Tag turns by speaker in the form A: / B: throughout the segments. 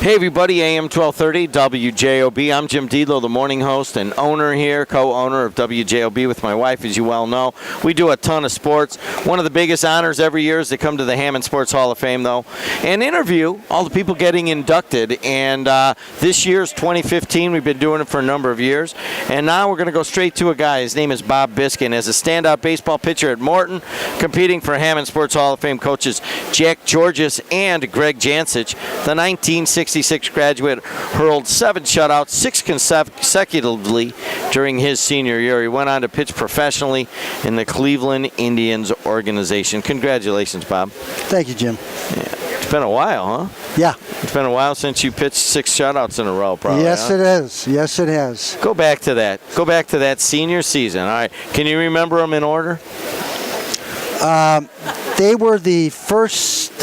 A: Hey everybody, AM 1230 WJOB. I'm Jim Deedlow, the morning host and owner here, co-owner of WJOB with my wife, as you well know. We do a ton of sports. One of the biggest honors every year is to come to the Hammond Sports Hall of Fame, though, and interview all the people getting inducted. And this year's 2015. We've been doing it for a number of years. And now we're going to go straight to a guy. His name is Bob Biscan. As a standout baseball pitcher at Morton, competing for Hammond Sports Hall of Fame coaches Jack Georges and Greg Jancich, the 1966 graduate hurled 7 shutouts, 6 consecutively during his senior year. He went on to pitch professionally in the Cleveland Indians organization. Congratulations, Bob.
B: Thank you, Jim.
A: Yeah. It's been a while, huh?
B: Yeah.
A: It's been a while since you pitched 6 shutouts in a row, probably.
B: Yes,
A: huh?
B: it is. Yes, it has.
A: Go back to that. Go back to that senior season. All right. Can you remember them in order?
B: They were the first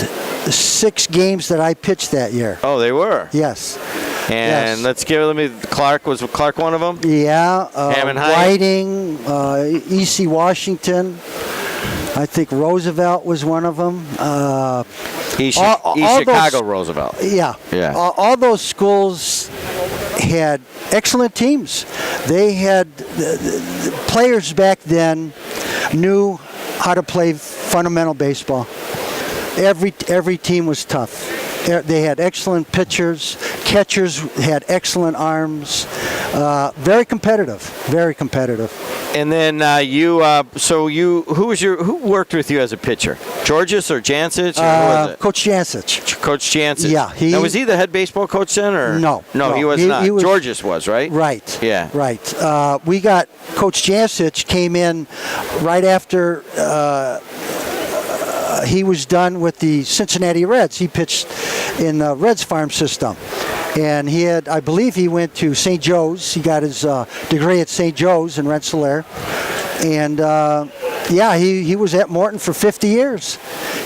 B: 6 games that I pitched that year.
A: Oh, they were?
B: Yes.
A: And
B: yes.
A: let me, Clark, was Clark one of them?
B: Yeah.
A: Hammond High?
B: Whiting, E.C. Washington. I think Roosevelt was one of them.
A: Chicago Roosevelt.
B: Yeah.
A: Yeah.
B: All those schools had excellent teams. They had the players back then knew how to play fundamental baseball. Every team was tough. They had excellent pitchers. Catchers had excellent arms. Very competitive. Very competitive.
A: And then who worked with you as a pitcher? Georges or Jancich? Or who was it?
B: Coach Jancich.
A: Coach Jancich.
B: Yeah.
A: Now, was he the head baseball coach then? Or?
B: No,
A: he was not. Georges was, right?
B: Right.
A: Yeah.
B: Right. We got Coach Jancich came in right after he was done with the Cincinnati Reds. He pitched in the Reds farm system. And I believe he went to St. Joe's. He got his degree at St. Joe's in Rensselaer. And, he was at Morton for 50 years,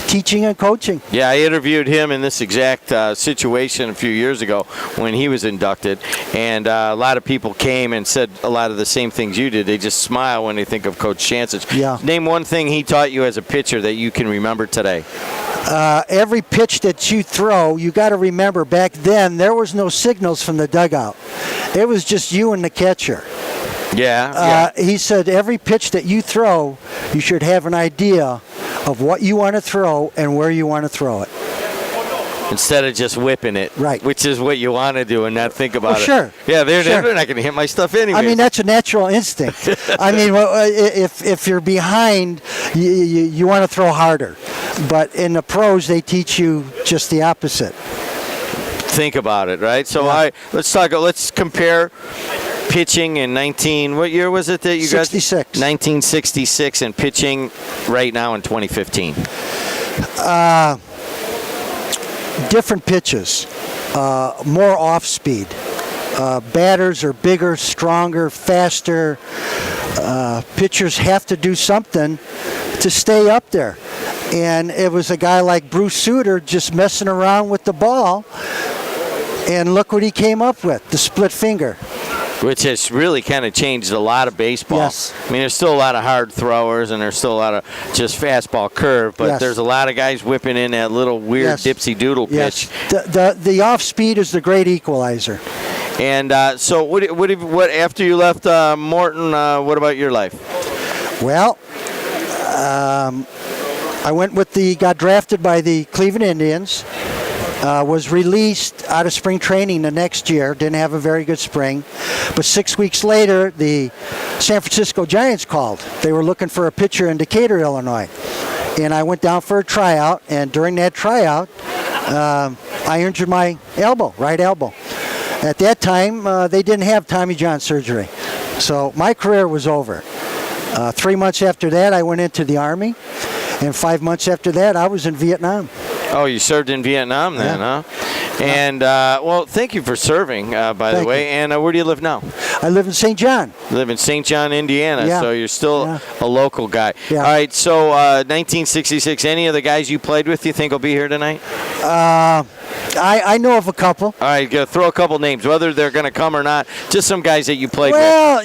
B: teaching and coaching.
A: Yeah, I interviewed him in this exact situation a few years ago when he was inducted. And a lot of people came and said a lot of the same things you did. They just smile when they think of Coach Jancich.
B: Yeah.
A: Name one thing he taught you as a pitcher that you can remember today.
B: Every pitch that you throw, you got to remember back then there was no signals from the dugout. It was just you and the catcher.
A: Yeah.
B: He said every pitch that you throw, you should have an idea of what you want to throw and where you want to throw it.
A: Instead of just whipping it,
B: right?
A: Which is what you want to do and not think about it.
B: Sure.
A: Yeah, they're not going to hit my stuff anyway.
B: I mean, that's a natural instinct. I mean, if you're behind, you want to throw harder. But in the pros, they teach you just the opposite.
A: Think about it, right? So
B: yeah.
A: Let's compare pitching in what year was it that you
B: 66.
A: guys? 1966 and pitching right now in 2015.
B: Different pitches, more off speed. Batters are bigger, stronger, faster. Pitchers have to do something to stay up there. And it was a guy like Bruce Sutter just messing around with the ball. And look what he came up with, the split finger.
A: Which has really kind of changed a lot of baseball.
B: Yes.
A: I mean, there's still a lot of hard throwers and there's still a lot of just fastball curve, but
B: yes.
A: There's a lot of guys whipping in that little weird
B: yes.
A: dipsy doodle pitch.
B: Yes. The off speed is the great equalizer.
A: And so what after you left Morton, what about your life?
B: Well, I got drafted by the Cleveland Indians. Was released out of spring training the next year. Didn't have a very good spring. But 6 weeks later, the San Francisco Giants called. They were looking for a pitcher in Decatur, Illinois. And I went down for a tryout. And during that tryout, I injured my right elbow. At that time, they didn't have Tommy John surgery. So my career was over. 3 months after that, I went into the Army. And 5 months after that, I was in Vietnam.
A: Oh, you served in Vietnam then,
B: yeah.
A: huh? And, thank you for serving, by the way. And where do you live now?
B: I live in St. John.
A: You live in St. John, Indiana,
B: yeah.
A: So you're still a local guy.
B: Yeah.
A: All right, so 1966, any of the guys you played with you think will be here tonight?
B: I know of a couple.
A: All right, throw a couple names, whether they're going to come or not. Just some guys that you played with.
B: Well,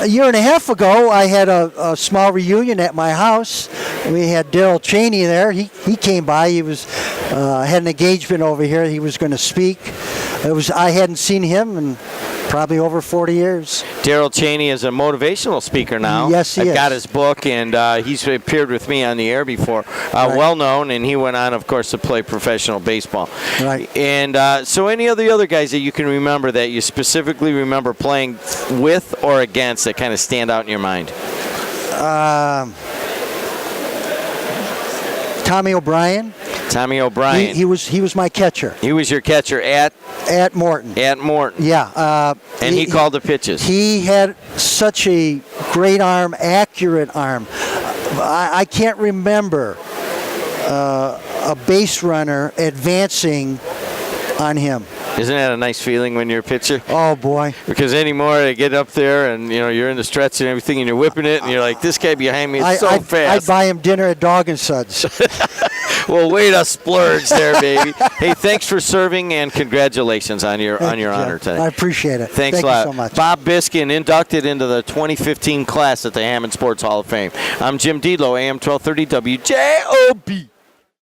B: A year and a half ago, I had a small reunion at my house. We had Daryl Cheney there. He came by. He was had an engagement over here. He was going to speak. I hadn't seen him in probably over 40 years.
A: Daryl Cheney is a motivational speaker now.
B: Yes, he is.
A: I've got his book, and he's appeared with me on the air before.
B: Right.
A: Well known, and he went on, of course, to play professional baseball.
B: Right.
A: And so any of the other guys that you can remember that you specifically remember playing with or against that kind of stand out in your mind?
B: Tommy O'Brien.
A: Tommy O'Brien.
B: He was my catcher.
A: He was your catcher at
B: Morton.
A: At Morton.
B: Yeah.
A: And he called the pitches.
B: He had such a great arm, accurate arm. I can't remember a base runner advancing on him.
A: Isn't that a nice feeling when you're a pitcher?
B: Oh, boy.
A: Because anymore, they get up there and, you're in the stretch and everything, and you're whipping it, and you're like, this guy behind me is so fast.
B: I'd buy him dinner at Dog and Suds.
A: Well, way to splurge there, baby. Hey, thanks for serving, and congratulations on your honor today.
B: I appreciate it.
A: Thanks a
B: Thank
A: lot.
B: you so much.
A: Bob Biscan, inducted into the 2015 class at the Hammond Sports Hall of Fame. I'm Jim Deedlow, AM 1230 WJOB.